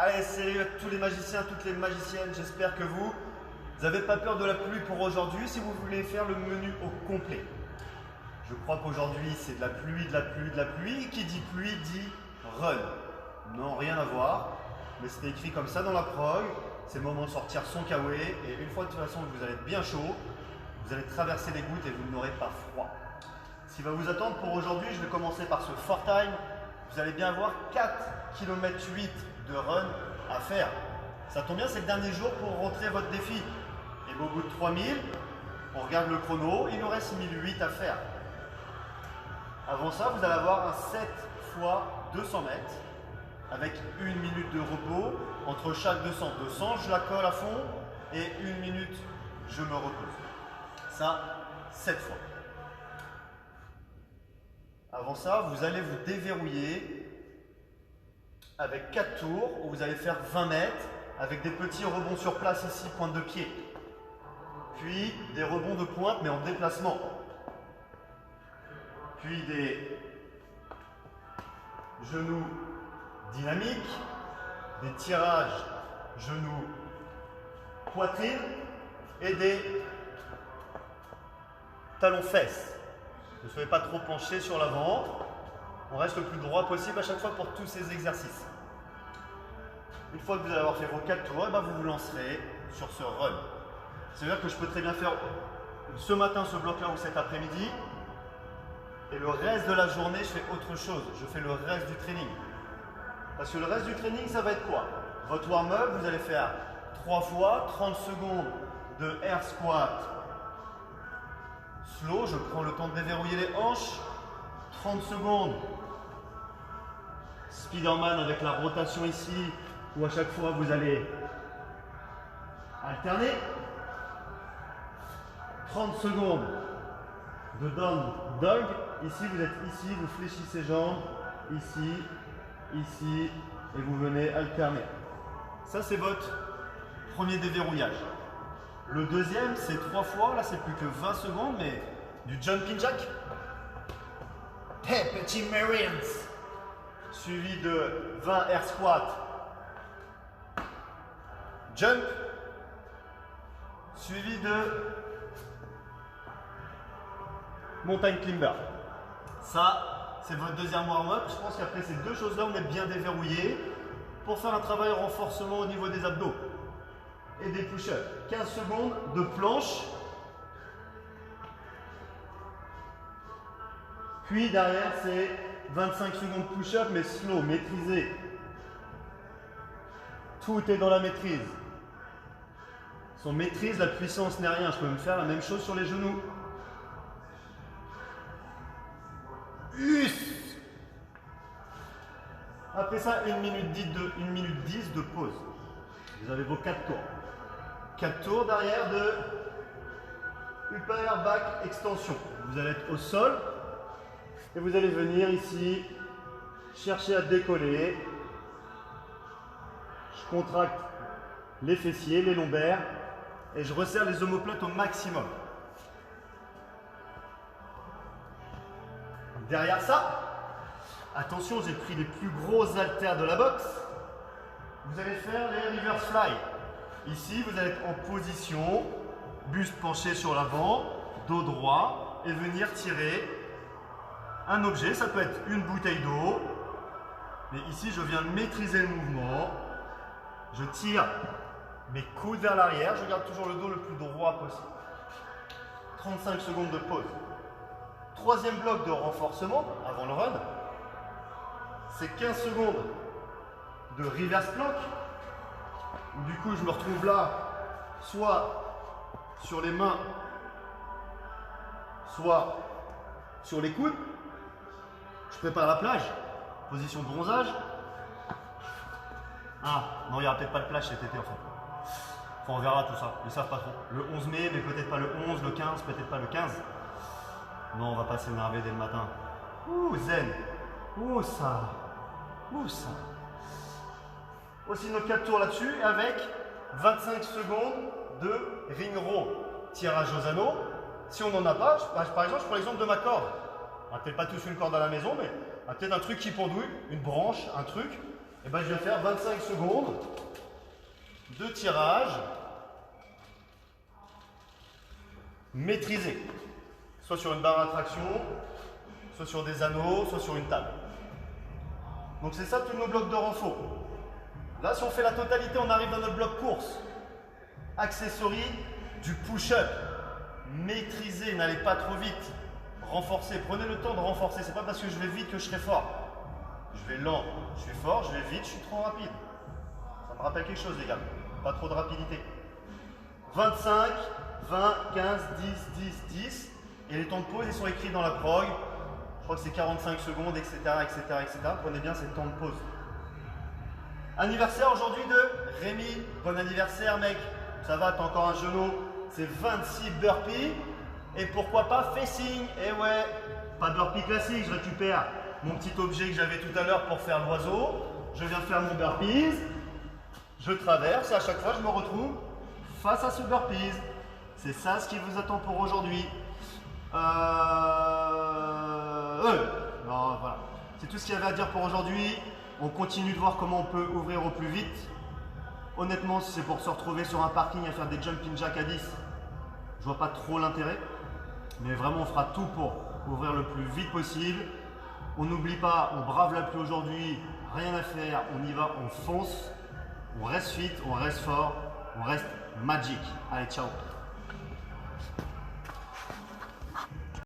Allez, salut à tous les magiciens, toutes les magiciennes, j'espère que vous n'avez pas peur de la pluie pour aujourd'hui si vous voulez faire le menu au complet. Je crois qu'aujourd'hui c'est de la pluie, de la pluie, de la pluie. Qui dit pluie dit run. Non, rien à voir, mais c'est écrit comme ça dans la prog. C'est le moment de sortir son kawaii et une fois de toute façon que vous allez être bien chaud, vous allez traverser les gouttes et vous n'aurez pas froid. Ce qui va vous attendre pour aujourd'hui, je vais commencer par ce fort time. Vous allez bien avoir 4 km 8 de run à faire. Ça tombe bien, c'est le dernier jour pour rentrer votre défi. Et au bout de 3000, on regarde le chrono, il nous reste 1008 à faire. Avant ça, vous allez avoir un 7 fois 200 mètres avec 1 minute de repos. Entre chaque 200, je la colle à fond et 1 minute, je me repose. Ça, 7 fois. Avant ça, vous allez vous déverrouiller avec 4 tours où vous allez faire 20 mètres avec des petits rebonds sur place ici, pointe de pied. Puis des rebonds de pointe mais en déplacement. Puis des genoux dynamiques, des tirages genoux poitrine et des talons fesses. Ne soyez pas trop penché sur l'avant. On reste le plus droit possible à chaque fois pour tous ces exercices. Une fois que vous allez avoir fait vos 4 tours, vous vous lancerez sur ce run. C'est-à-dire que je peux très bien faire ce matin ce bloc-là ou cet après-midi. Et le reste de la journée, je fais autre chose. Je fais le reste du training. Parce que le reste du training, ça va être quoi? Votre warm-up, vous allez faire 3 fois 30 secondes de air squat slow. Je prends le temps de déverrouiller les hanches. 30 secondes. Spiderman avec la rotation ici, où à chaque fois vous allez alterner. 30 secondes de down dog. Ici, vous êtes ici, vous fléchissez jambes, ici, ici, et vous venez alterner. Ça, c'est votre premier déverrouillage. Le deuxième, c'est 3 fois, là, c'est plus que 20 secondes, mais du jumping jack. Hey, petit Marines. Suivi de 20 air squat. Jump. Suivi de montagne climber. Ça, c'est votre deuxième warm-up. Je pense qu'après ces deux choses-là, on est bien déverrouillé pour faire un travail renforcement au niveau des abdos et des push-ups. 15 secondes de planche. Puis derrière, c'est 25 secondes push-up, mais slow, maîtrisé. Tout est dans la maîtrise. Sans maîtrise, la puissance n'est rien. Je peux me faire la même chose sur les genoux. Us. Après ça, 1 minute 10 de pause. Vous avez vos 4 tours. 4 tours derrière de upper back extension. Vous allez être au sol et vous allez venir ici chercher à décoller. Je contracte les fessiers, les lombaires et je resserre les omoplates au maximum. Derrière ça, attention, j'ai pris les plus gros haltères de la boxe. Vous allez faire les reverse fly. Ici, vous allez être en position, buste penché sur l'avant, dos droit et venir tirer un objet. Ça peut être une bouteille d'eau, mais ici, je viens maîtriser le mouvement. Je tire mes coudes vers l'arrière. Je garde toujours le dos le plus droit possible. 35 secondes de pause. Troisième bloc de renforcement avant le run, c'est 15 secondes de reverse plank. Du coup, je me retrouve là, soit sur les mains, soit sur les coudes. Je prépare la plage, position de bronzage. Ah, non, il n'y aura peut-être pas de plage cet été en fait. Enfin, on verra tout ça, ils ne savent pas trop. Le 11 mai, mais peut-être pas le 11, le 15, peut-être pas le 15. Non, on va pas s'énerver dès le matin. Ouh, zen. Ouh, ça. Ouh, ça. Aussi nos 4 tours là-dessus avec 25 secondes de ring row. Tirage aux anneaux. Si on n'en a pas, par exemple, je prends l'exemple de ma corde. On n'a peut-être pas tous une corde à la maison, mais peut-être un truc qui pendouille, une branche, un truc. Et ben, je vais faire 25 secondes de tirage maîtrisé. Soit sur une barre à traction, soit sur des anneaux, soit sur une table. Donc c'est ça tous nos blocs de renfort. Là, si on fait la totalité, on arrive dans notre bloc course. Accessory du push-up. Maîtrisez, n'allez pas trop vite. Renforcez, prenez le temps de renforcer. C'est pas parce que je vais vite que je serai fort. Je vais lent, je suis fort, je vais vite, je suis trop rapide. Ça me rappelle quelque chose, les gars. Pas trop de rapidité. 25, 20, 15, 10, 10, 10. Et les temps de pause, ils sont écrits dans la prog. Je crois que c'est 45 secondes, etc., etc., etc. Prenez bien ces temps de pause. Anniversaire aujourd'hui de Rémi. Bon anniversaire, mec. Ça va, t'as encore un genou. C'est 26 burpees. Et pourquoi pas facing. Et ouais, pas de burpee classique. Je récupère mon petit objet que j'avais tout à l'heure pour faire l'oiseau. Je viens faire mon burpees. Je traverse et à chaque fois, je me retrouve face à ce burpees. C'est ça ce qui vous attend pour aujourd'hui. Non, voilà. C'est tout ce qu'il y avait à dire pour aujourd'hui. On continue de voir comment on peut ouvrir au plus vite. Honnêtement, si c'est pour se retrouver sur un parking à faire des jumping jack à 10, je vois pas trop l'intérêt. Mais vraiment, on fera tout pour ouvrir le plus vite possible. On n'oublie pas, on brave la pluie aujourd'hui, rien à faire, on y va, on fonce. On reste fit, on reste fort, on reste magic. Allez, ciao.